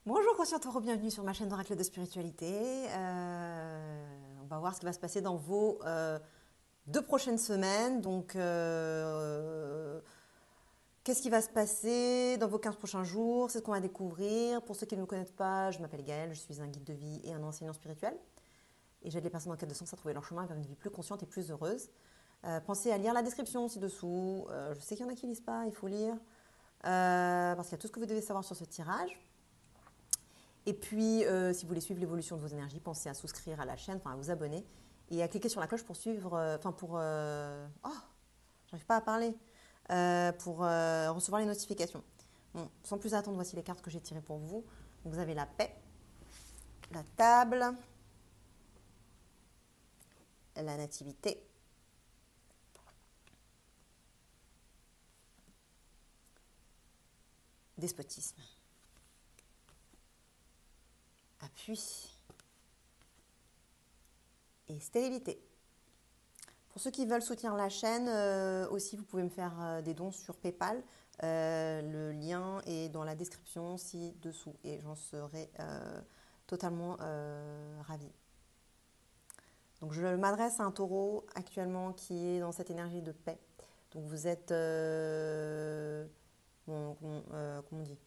Bonjour Conscient Taureau, bienvenue sur ma chaîne d'Oracle de Spiritualité. On va voir ce qui va se passer dans vos 2 prochaines semaines. Donc, qu'est-ce qui va se passer dans vos 15 prochains jours? C'est ce qu'on va découvrir. Pour ceux qui ne me connaissent pas, je m'appelle Gaëlle, je suis un guide de vie et un enseignant spirituel. Et j'aide les personnes en quête de sens à trouver leur chemin vers une vie plus consciente et plus heureuse. Pensez à lire la description ci-dessous. Je sais qu'il y en a qui ne lisent pas, il faut lire. Parce qu'il y a tout ce que vous devez savoir sur ce tirage. Et puis, si vous voulez suivre l'évolution de vos énergies, pensez à souscrire à la chaîne, enfin à vous abonner et à cliquer sur la cloche pour suivre, j'arrive pas à parler, pour recevoir les notifications. Bon, sans plus attendre, voici les cartes que j'ai tirées pour vous. Donc, vous avez la paix, la table, la nativité, despotisme, appui et stérilité. Pour ceux qui veulent soutenir la chaîne, aussi, vous pouvez me faire des dons sur PayPal. Le lien est dans la description ci-dessous et j'en serai totalement ravie. Donc, je m'adresse à un taureau actuellement qui est dans cette énergie de paix. Donc, vous êtes, comment on dit,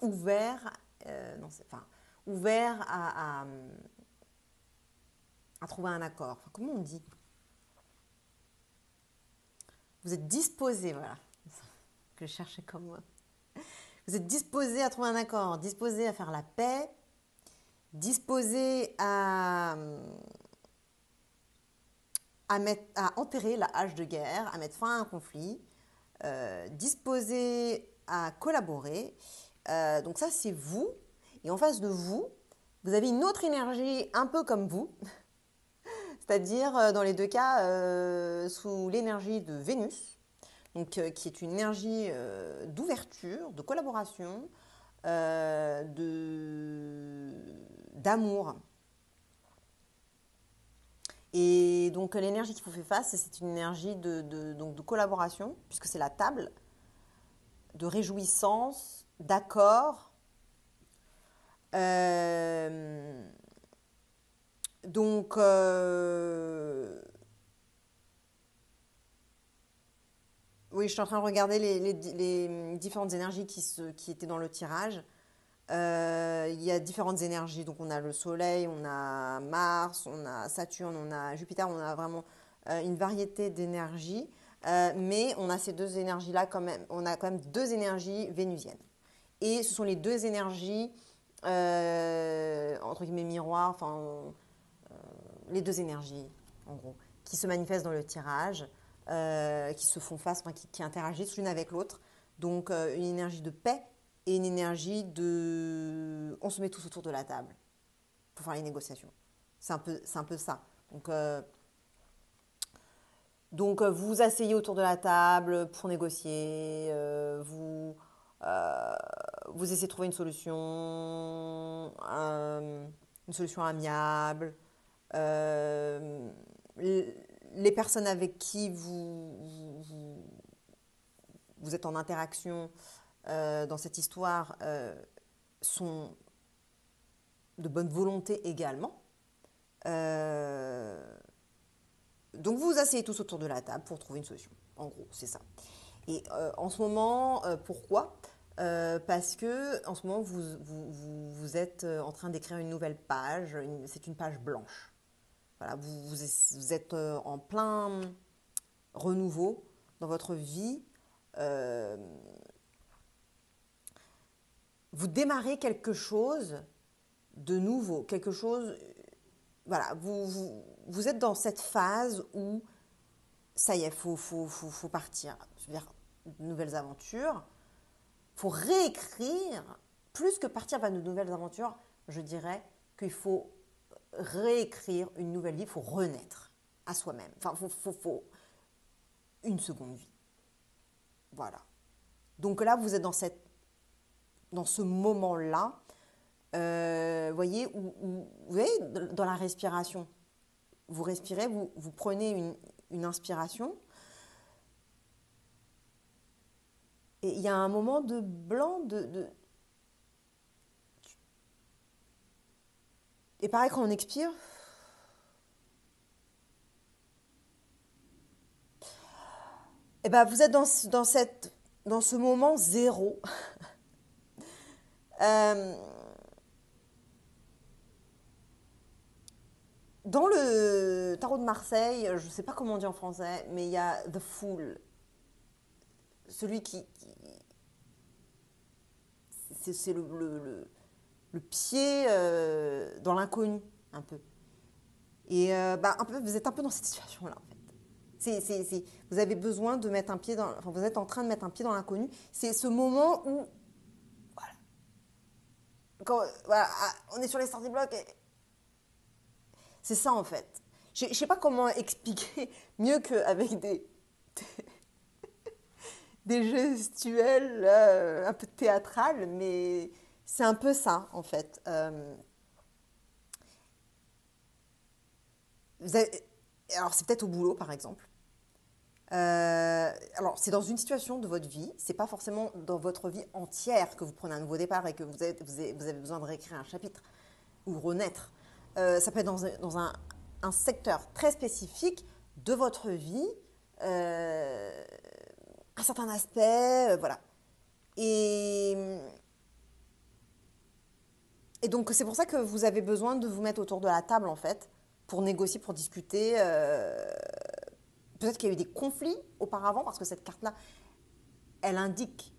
ouvert, ouvert à trouver un accord. Enfin, comment on dit? Vous êtes disposé, voilà, que je cherchais comme moi. Vous êtes disposé à trouver un accord, disposé à faire la paix, disposé à enterrer la hache de guerre, à mettre fin à un conflit, disposé à collaborer. Donc ça, c'est vous. Et en face de vous, vous avez une autre énergie un peu comme vous, c'est-à-dire dans les deux cas sous l'énergie de Vénus, donc, qui est une énergie d'ouverture, de collaboration, d'amour. Et donc l'énergie qui vous fait face, c'est une énergie donc de collaboration, puisque c'est la table, de réjouissance, d'accord. Donc, oui, je suis en train de regarder les différentes énergies qui étaient dans le tirage. Il y a différentes énergies. Donc, on a le Soleil, on a Mars, on a Saturne, on a Jupiter. On a vraiment une variété d'énergies. Mais on a ces deux énergies-là quand même. On a quand même deux énergies vénusiennes. Et ce sont les deux énergies, entre guillemets, miroirs, les deux énergies, en gros, qui se manifestent dans le tirage, qui se font face, qui interagissent l'une avec l'autre. Donc, une énergie de paix et une énergie de... On se met tous autour de la table pour faire les négociations. C'est un peu ça. Donc, vous vous asseyez autour de la table pour négocier, vous essayez de trouver une solution amiable. Les personnes avec qui vous êtes en interaction dans cette histoire sont de bonne volonté également. Donc vous vous asseyez tous autour de la table pour trouver une solution. En gros, c'est ça. Et en ce moment, pourquoi parce que en ce moment, vous êtes en train d'écrire une nouvelle page. C'est une page blanche. Voilà, vous êtes en plein renouveau dans votre vie. Vous démarrez quelque chose de nouveau, quelque chose. Voilà, vous êtes dans cette phase où ça y est, faut partir vers de nouvelles aventures. Faut réécrire, plus que partir vers de nouvelles aventures, je dirais qu'il faut réécrire une nouvelle vie, il faut renaître à soi-même. Enfin, faut une seconde vie. Voilà. Donc là, vous êtes dans ce moment-là, voyez, vous voyez, dans la respiration, vous respirez, vous prenez une inspiration, Et il y a un moment de blanc, et pareil, quand on expire, et ben vous êtes dans ce moment zéro. Euh, Dans le tarot de Marseille, je ne sais pas comment on dit en français, mais il y a The Fool, celui c'est le pied dans l'inconnu, un peu. Et bah, un peu, vous êtes un peu dans cette situation-là, en fait. Vous avez besoin de mettre un pied dans, enfin, vous êtes en train de mettre un pied dans l'inconnu. C'est ce moment où, quand, voilà, on est sur les starting blocks. C'est ça, en fait. Je ne sais pas comment expliquer mieux qu'avec des gestuels un peu théâtrales, mais c'est un peu ça, en fait. Vous avez- alors, c'est peut-être au boulot, par exemple. Alors, c'est dans une situation de votre vie, c'est pas forcément dans votre vie entière que vous prenez un nouveau départ et que vous avez besoin de réécrire un chapitre ou renaître. Ça peut être un secteur très spécifique de votre vie, euh, un certain aspect, voilà. Et, et donc, c'est pour ça que vous avez besoin de vous mettre autour de la table, en fait, pour négocier, pour discuter. Peut-être qu'il y a eu des conflits auparavant, parce que cette carte-là, elle indique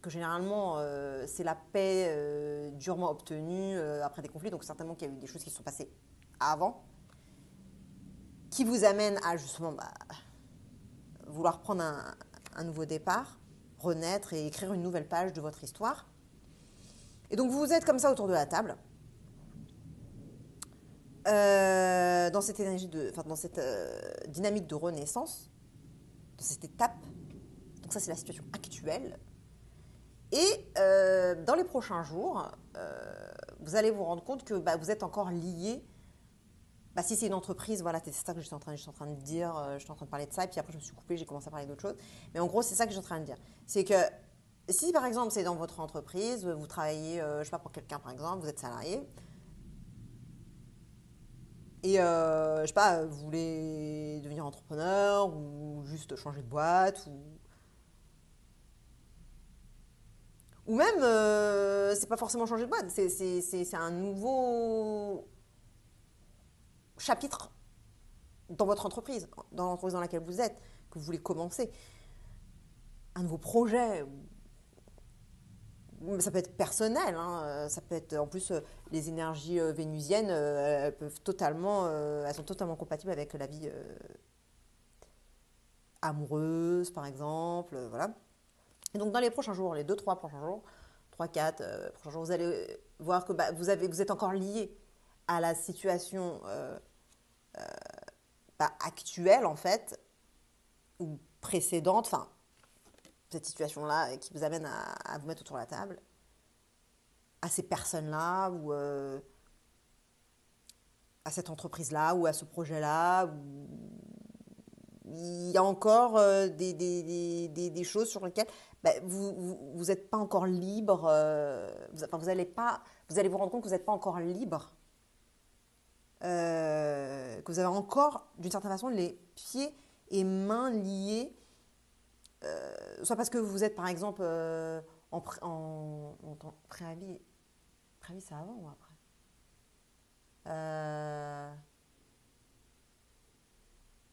que généralement, c'est la paix durement obtenue après des conflits. Donc, certainement qu'il y a eu des choses qui se sont passées avant, qui vous amènent à justement bah, vouloir prendre un nouveau départ, renaître et écrire une nouvelle page de votre histoire. Et donc, vous êtes comme ça autour de la table. Dans cette énergie enfin, dans cette dynamique de renaissance, dans cette étape. Donc ça, c'est la situation actuelle. Et dans les prochains jours, vous allez vous rendre compte que bah, vous êtes encore lié. Bah, si c'est une entreprise, voilà, c'est ça que j'étais en train de dire, j'étais en train de parler de ça, et puis après je me suis coupée, j'ai commencé à parler d'autre chose. Mais en gros, c'est ça que j'étais en train de dire. C'est que si par exemple c'est dans votre entreprise, vous travaillez, je sais pas, pour quelqu'un par exemple, vous êtes salarié, et je sais pas, vous voulez devenir entrepreneur ou juste changer de boîte ou même c'est pas forcément changer de boîte, c'est un nouveau chapitre dans votre entreprise, dans l'entreprise dans laquelle vous êtes, que vous voulez commencer, un nouveau projet. Ça peut être personnel, hein, ça peut être en plus les énergies vénusiennes, elles peuvent totalement, elles sont totalement compatibles avec la vie amoureuse, par exemple, voilà. Et donc dans les prochains jours, les deux trois prochains jours, 3 4 prochains jours, vous allez voir que bah, vous êtes encore lié à la situation bah, actuelle en fait, ou précédente, enfin cette situation-là qui vous amène à vous mettre autour de la table, à ces personnes-là ou à cette entreprise-là ou à ce projet-là. Ou il y a encore des choses sur lesquelles bah, vous n'êtes pas encore libre. Enfin, vous allez vous rendre compte que vous n'êtes pas encore libre. Que vous avez encore, d'une certaine façon, les pieds et mains liés. Soit parce que vous êtes, par exemple, en préavis. Préavis, c'est avant ou après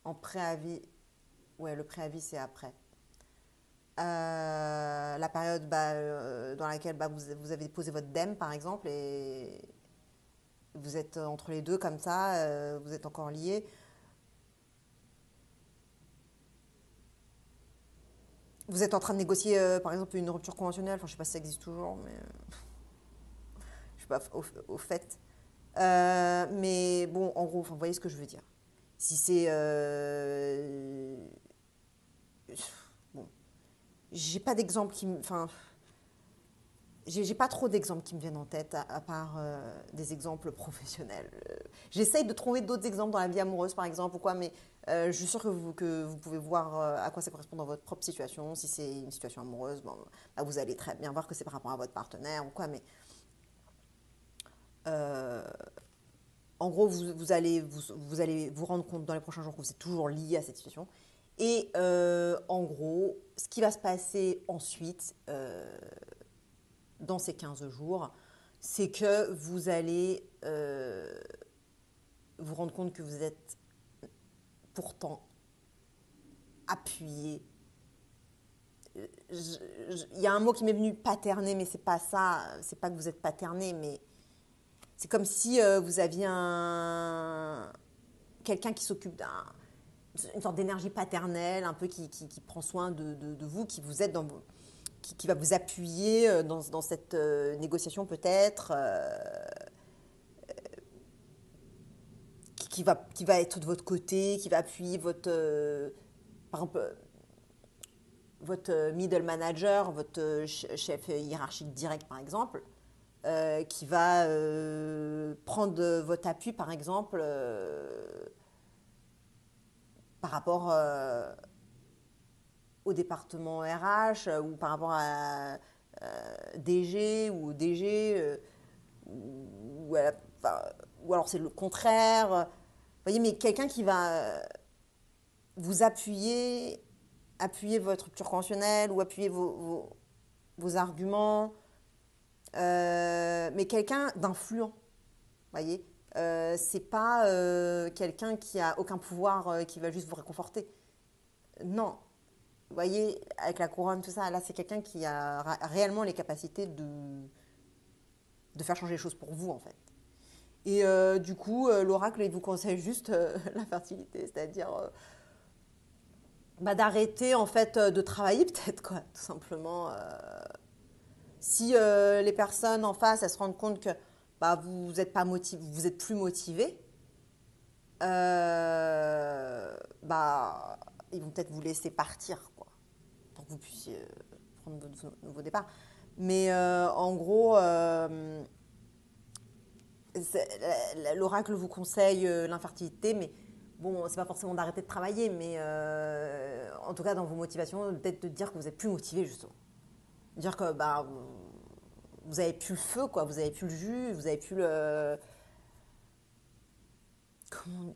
En préavis. Ouais, le préavis, c'est après. La période bah, dans laquelle bah, vous avez posé votre DEM, par exemple, et vous êtes entre les deux comme ça, vous êtes encore liés. Vous êtes en train de négocier, par exemple, une rupture conventionnelle. Enfin, je ne sais pas si ça existe toujours, mais je ne suis pas au fait. Mais bon, en gros, enfin, vous voyez ce que je veux dire. Si c'est... bon, j'ai pas d'exemple qui me... Enfin, j'ai pas trop d'exemples qui me viennent en tête, à part des exemples professionnels. J'essaye de trouver d'autres exemples dans la vie amoureuse, par exemple, ou quoi, mais Je suis sûre que vous pouvez voir à quoi ça correspond dans votre propre situation. Si c'est une situation amoureuse, bon, bah, vous allez très bien voir que c'est par rapport à votre partenaire ou quoi. Mais euh, en gros, vous allez vous rendre compte dans les prochains jours que vous êtes toujours lié à cette situation. Et en gros, ce qui va se passer ensuite, dans ces 15 jours, c'est que vous allez vous rendre compte que vous êtes pourtant appuyé. Il y a un mot qui m'est venu, paterné, mais c'est pas ça. C'est pas que vous êtes paterné, mais c'est comme si vous aviez quelqu'un qui s'occupe une sorte d'énergie paternelle, un peu qui prend soin de vous, qui vous aide qui va vous appuyer dans cette négociation peut-être, qui va être de votre côté, qui va appuyer par exemple, votre middle manager, votre chef hiérarchique direct par exemple, qui va prendre votre appui par exemple par rapport au département RH ou par rapport à DG ou DG ou, enfin, ou alors c'est le contraire. Vous voyez, mais quelqu'un qui va vous appuyer votre rupture conventionnelle ou appuyer vos arguments, mais quelqu'un d'influent, vous voyez. C'est pas quelqu'un qui a aucun pouvoir, qui va juste vous réconforter. Non, vous voyez, avec la couronne, tout ça, là, c'est quelqu'un qui a réellement les capacités de faire changer les choses pour vous, en fait. Et du coup, l'oracle, il vous conseille juste la fertilité, c'est-à-dire bah, d'arrêter, en fait, de travailler, peut-être, quoi, tout simplement. Si les personnes en face, elles se rendent compte que bah, vous n'êtes pas motivé, vous êtes plus motivé, bah, ils vont peut-être vous laisser partir, quoi, pour que vous puissiez prendre votre nouveau départ. Mais en gros, l'oracle vous conseille l'infertilité, mais bon, c'est pas forcément d'arrêter de travailler, mais en tout cas, dans vos motivations, peut-être de dire que vous êtes plus motivé, justement. Dire que bah, vous avez plus le feu, quoi, vous avez plus le jus, vous avez plus le. Comment.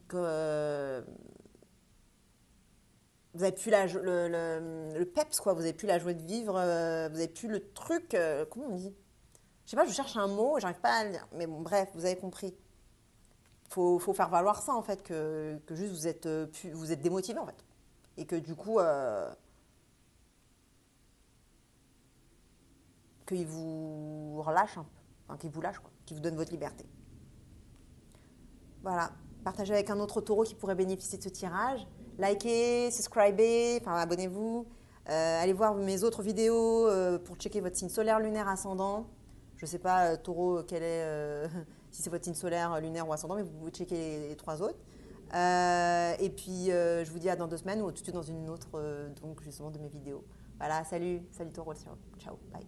Vous avez plus le peps, quoi, vous avez plus la joie de vivre, vous avez plus le truc. Comment on dit? Je sais pas, je cherche un mot, j'arrive pas à le dire. Mais bon, bref, vous avez compris. Faut faire valoir ça, en fait, que juste vous êtes démotivé, en fait. Et que du coup, qu'il vous relâche un peu. Enfin, qu'il vous lâche, quoi. Qu'il vous donne votre liberté. Voilà. Partagez avec un autre taureau qui pourrait bénéficier de ce tirage. Likez, subscribez, enfin abonnez-vous. Allez voir mes autres vidéos pour checker votre signe solaire, lunaire, ascendant. Je ne sais pas, taureau, quel est, si c'est votre signe solaire, lunaire ou ascendant, mais vous pouvez checker les trois autres. Et puis, je vous dis à dans 2 semaines ou tout de suite dans une autre, donc justement, de mes vidéos. Voilà, salut taureau, ciao, bye.